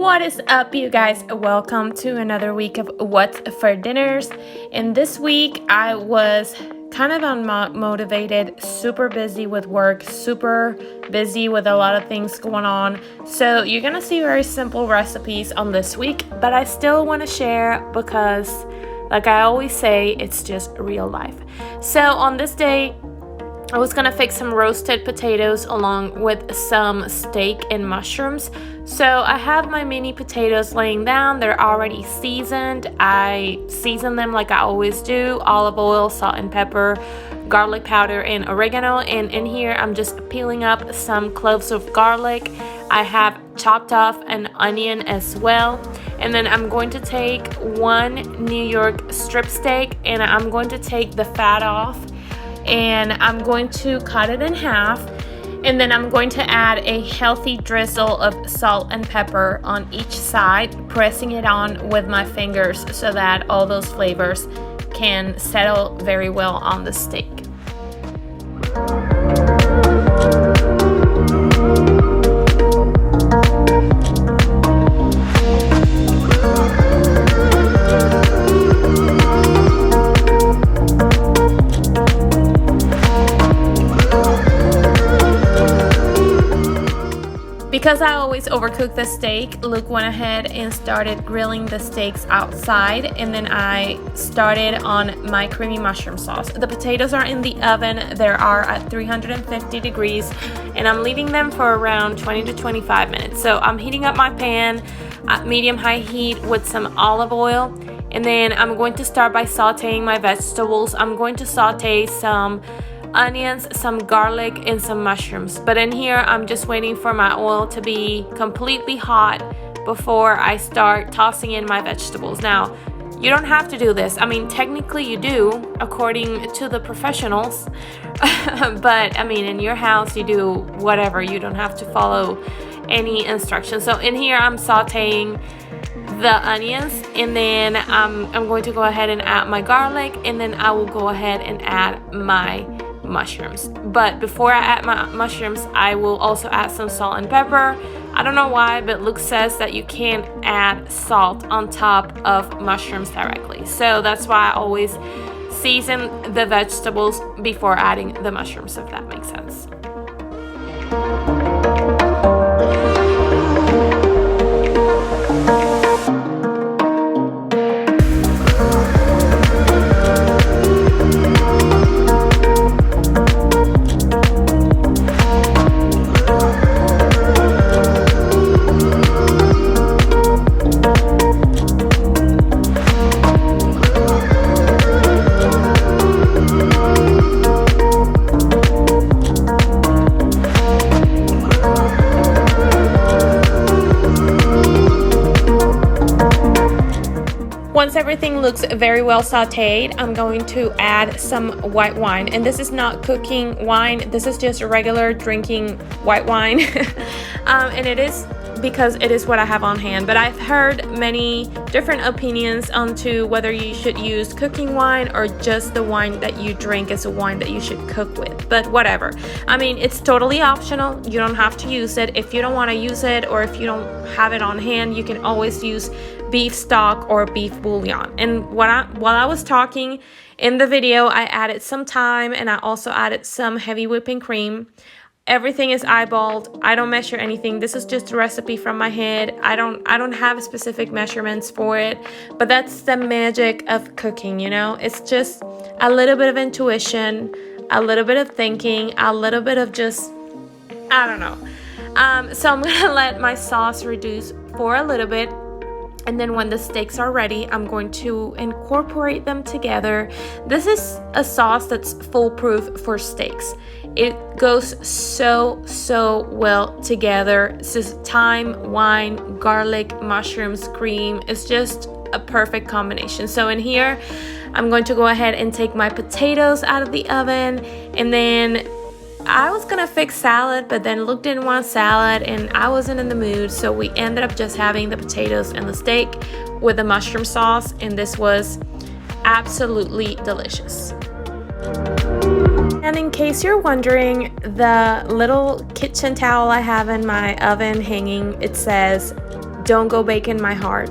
What is up, you guys? Welcome to another week of What's for Dinners. And this week I was kind of unmotivated, super busy with work, super busy with a lot of things going on. So you're gonna see very simple recipes on this week, but I still want to share because, like I always say, it's just real life. So on this day, I was gonna fix some roasted potatoes along with some steak and mushrooms. So I have my mini potatoes laying down. They're already seasoned. I season them like I always do: olive oil, salt and pepper, garlic powder, and oregano. And in here, I'm just peeling up some cloves of garlic. I have chopped off an onion as well. And then I'm going to take one New York strip steak and I'm going to take the fat off. And I'm going to cut it in half, and then I'm going to add a healthy drizzle of salt and pepper on each side, pressing it on with my fingers so that all those flavors can settle very well on the steak. Because I always overcook the steak, Luke went ahead and started grilling the steaks outside, and then I started on my creamy mushroom sauce. The potatoes are in the oven. They are at 350 degrees, and I'm leaving them for around 20 to 25 minutes. So I'm heating up my pan at medium-high heat with some olive oil, and then I'm going to start by sauteing my vegetables. I'm going to saute some onions, some garlic, and some mushrooms. But in here, I'm just waiting for my oil to be completely hot before I start tossing in my vegetables. Now, you don't have to do this. I mean, technically you do, according to the professionals. But I mean, in your house, you do whatever. You don't have to follow any instructions. So in here, I'm sauteing the onions, and then I'm going to go ahead and add my garlic, and then I will go ahead and add my mushrooms. But before I add my mushrooms, I will also add some salt and pepper. I don't know why, but Luke says that you can't add salt on top of mushrooms directly. So that's why I always season the vegetables before adding the mushrooms, if that makes sense. Once everything looks very well sauteed, I'm going to add some white wine. And this is not cooking wine. This is just regular drinking white wine. And it is because it is what I have on hand. But I've heard many different opinions onto whether you should use cooking wine or just the wine that you drink is a wine that you should cook with. But whatever. I mean, it's totally optional. You don't have to use it. If you don't want to use it, or if you don't have it on hand, you can always use beef stock or beef bouillon. And while I was talking in the video, I added some thyme, and I also added some heavy whipping cream. Everything is eyeballed. I don't measure anything. This is just a recipe from my head. I don't have specific measurements for it, but that's the magic of cooking, you know? It's just a little bit of intuition, a little bit of thinking, a little bit of just, I don't know. So I'm gonna let my sauce reduce for a little bit. And then when the steaks are ready, I'm going to incorporate them together. This is a sauce that's foolproof for steaks. It goes so well together. It's just thyme, wine, garlic, mushrooms, cream. It's just a perfect combination. So in here, I'm going to go ahead and take my potatoes out of the oven, and then I was gonna fix salad, but then Luke didn't want salad and I wasn't in the mood, so we ended up just having the potatoes and the steak with the mushroom sauce, and this was absolutely delicious. And in case you're wondering, the little kitchen towel I have in my oven hanging, it says Don't Go Bacon My Heart.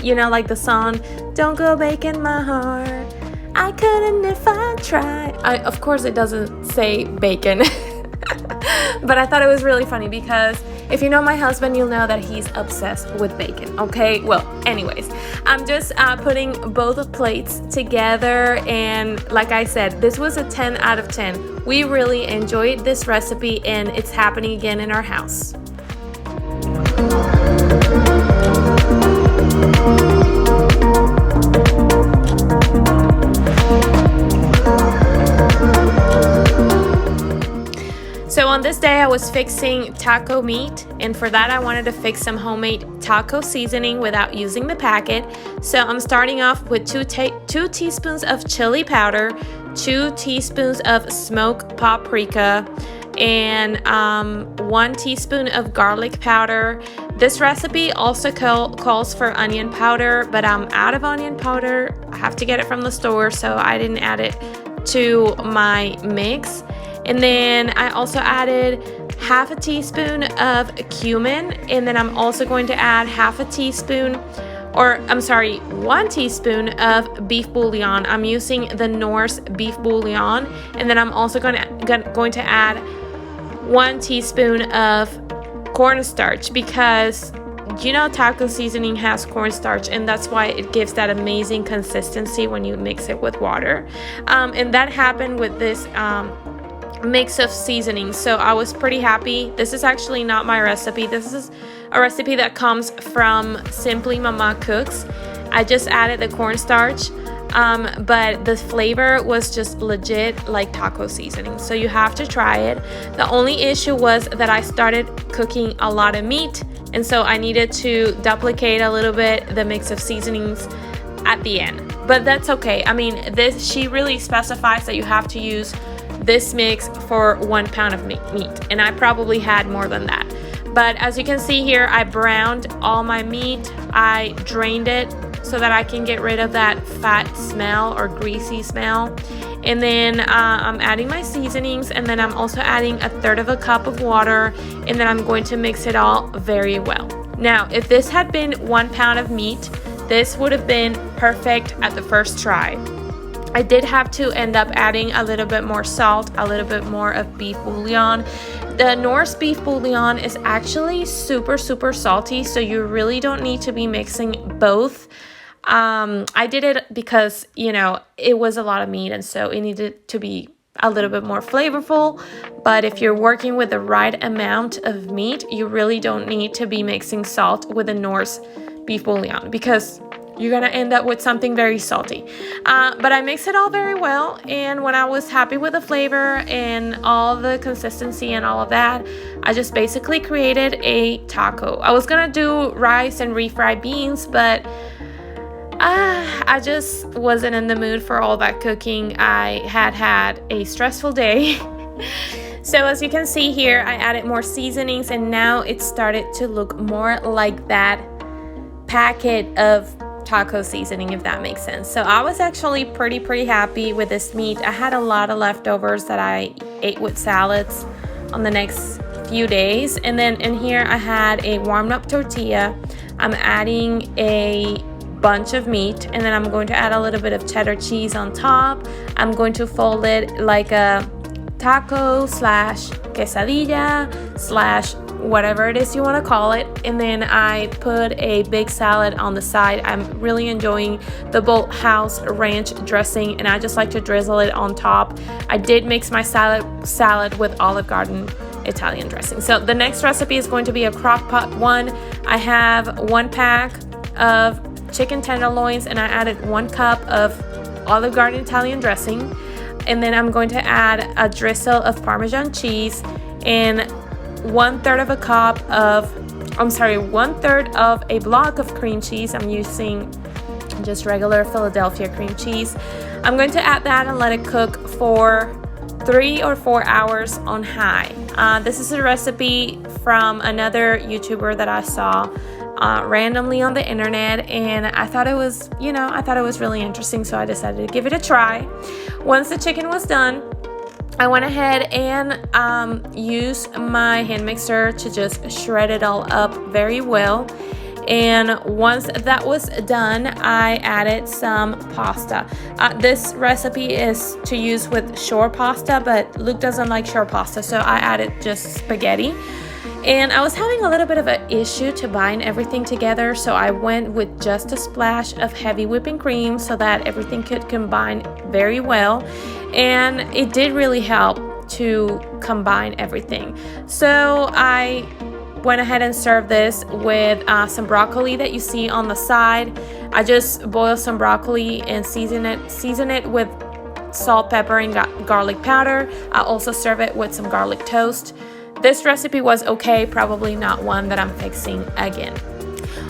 You know, like the song, Don't Go Bacon My Heart. I couldn't if I tried. Of course, it doesn't say bacon. But I thought it was really funny because if you know my husband, you'll know that he's obsessed with bacon, okay? Well, anyways, I'm just putting both plates together, and like I said, this was a 10 out of 10. We really enjoyed this recipe, and it's happening again in our house. So on this day I was fixing taco meat, and for that I wanted to fix some homemade taco seasoning without using the packet. So I'm starting off with 2 teaspoons of chili powder, 2 teaspoons of smoked paprika, and 1 teaspoon of garlic powder. This recipe also calls for onion powder, but I'm out of onion powder. I have to get it from the store, so I didn't add it to my mix. And then I also added half a teaspoon of cumin, and then I'm also going to add 1 teaspoon of beef bouillon. I'm using the Norse beef bouillon, and then I'm also going to add 1 teaspoon of cornstarch, because you know taco seasoning has cornstarch, and that's why it gives that amazing consistency when you mix it with water. And that happened with this mix of seasonings, so I was pretty happy. This is actually not my recipe. This is a recipe that comes from Simply Mama Cooks. I just added the cornstarch, but the flavor was just legit like taco seasoning, so you have to try it. The only issue was that I started cooking a lot of meat, and so I needed to duplicate a little bit the mix of seasonings at the end, but that's okay. I mean, she really specifies that you have to use this mix for 1 pound of meat, and I probably had more than that. But as you can see here, I browned all my meat. I drained it so that I can get rid of that fat smell or greasy smell. And then I'm adding my seasonings, and then I'm also adding 1/3 cup of water, and then I'm going to mix it all very well. Now, if this had been 1 pound of meat, this would have been perfect at the first try. I did have to end up adding a little bit more salt, a little bit more of beef bouillon. The Norse beef bouillon is actually super salty, so you really don't need to be mixing both. I did it because, you know, it was a lot of meat, and so it needed to be a little bit more flavorful. But if you're working with the right amount of meat, you really don't need to be mixing salt with the Norse beef bouillon, because you're gonna end up with something very salty. But I mixed it all very well, and when I was happy with the flavor and all the consistency and all of that, I just basically created a taco. I was gonna do rice and refried beans, but I just wasn't in the mood for all that cooking. I had a stressful day. So as you can see here, I added more seasonings, and now it started to look more like that packet of taco seasoning, if that makes sense. So I was actually pretty happy with this meat. I had a lot of leftovers that I ate with salads on the next few days. And then in here I had a warmed up tortilla. I'm adding a bunch of meat, and then I'm going to add a little bit of cheddar cheese on top. I'm going to fold it like a taco slash quesadilla slash whatever it is you want to call it, and then I put a big salad on the side. I'm really enjoying the Bolthouse ranch dressing, and I just like to drizzle it on top. I did mix my salad with Olive Garden Italian dressing. So the next recipe is going to be a Crockpot one. I have 1 pack of chicken tenderloins, and I added 1 cup of Olive Garden Italian dressing, and then I'm going to add a drizzle of Parmesan cheese and 1/3 of a block of cream cheese. I'm using just regular Philadelphia cream cheese. I'm going to add that and let it cook for 3 or 4 hours on high. This is a recipe from another YouTuber that I saw randomly on the internet, and I thought it was really interesting, so I decided to give it a try. Once the chicken was done, I went ahead and used my hand mixer to just shred it all up very well. And once that was done, I added some pasta. This recipe is to use with shore pasta, but Luke doesn't like shore pasta, so I added just spaghetti. And I was having a little bit of an issue to bind everything together, so I went with just a splash of heavy whipping cream so that everything could combine very well. And it did really help to combine everything. So I went ahead and served this with some broccoli that you see on the side. I just boiled some broccoli and season it with salt, pepper, and garlic powder. I also serve it with some garlic toast. This recipe was okay, probably not one that I'm fixing again.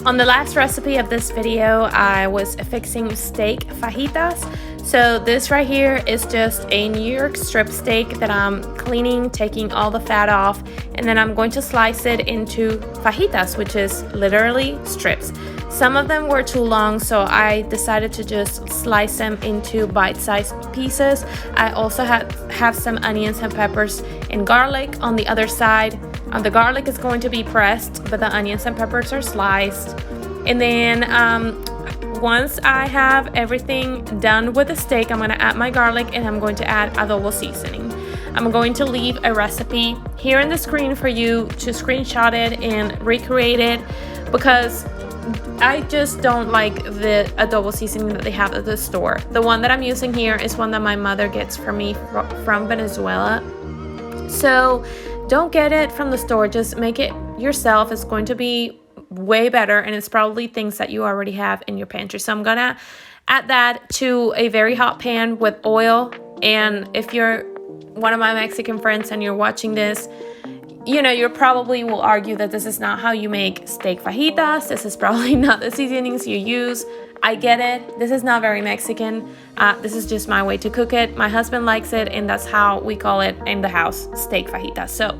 On the last recipe of this video, I was fixing steak fajitas. So this right here is just a New York strip steak that I'm cleaning, taking all the fat off, and then I'm going to slice it into fajitas, which is literally strips. Some of them were too long, so I decided to just slice them into bite-sized pieces. I also have some onions and peppers and garlic on the other side. The garlic is going to be pressed, but the onions and peppers are sliced. And then once I have everything done with the steak, I'm going to add my garlic and I'm going to add adobo seasoning. I'm going to leave a recipe here in the screen for you to screenshot it and recreate it, because I just don't like the adobo seasoning that they have at the store. The one that I'm using here is one that my mother gets for me from Venezuela. So don't get it from the store, just make it yourself. It's going to be way better, and it's probably things that you already have in your pantry. So I'm gonna add that to a very hot pan with oil. And if you're one of my Mexican friends and you're watching this, you know, you probably will argue that this is not how you make steak fajitas. This is probably not the seasonings you use. I get it. This is not very Mexican. This is just my way to cook it. My husband likes it, and that's how we call it in the house, steak fajitas. So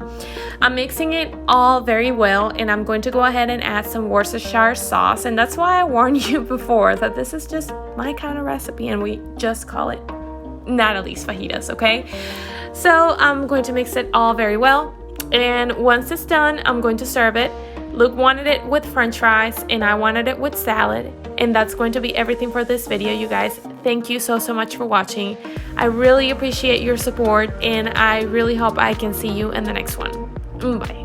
I'm mixing it all very well, and I'm going to go ahead and add some Worcestershire sauce. And that's why I warned you before that this is just my kind of recipe, and we just call it Natalie's fajitas, okay? So I'm going to mix it all very well. And once it's done, I'm going to serve it. Luke wanted it with french fries and I wanted it with salad. And that's going to be everything for this video, you guys. Thank you so much for watching. I really appreciate your support, and I really hope I can see you in the next one. Bye.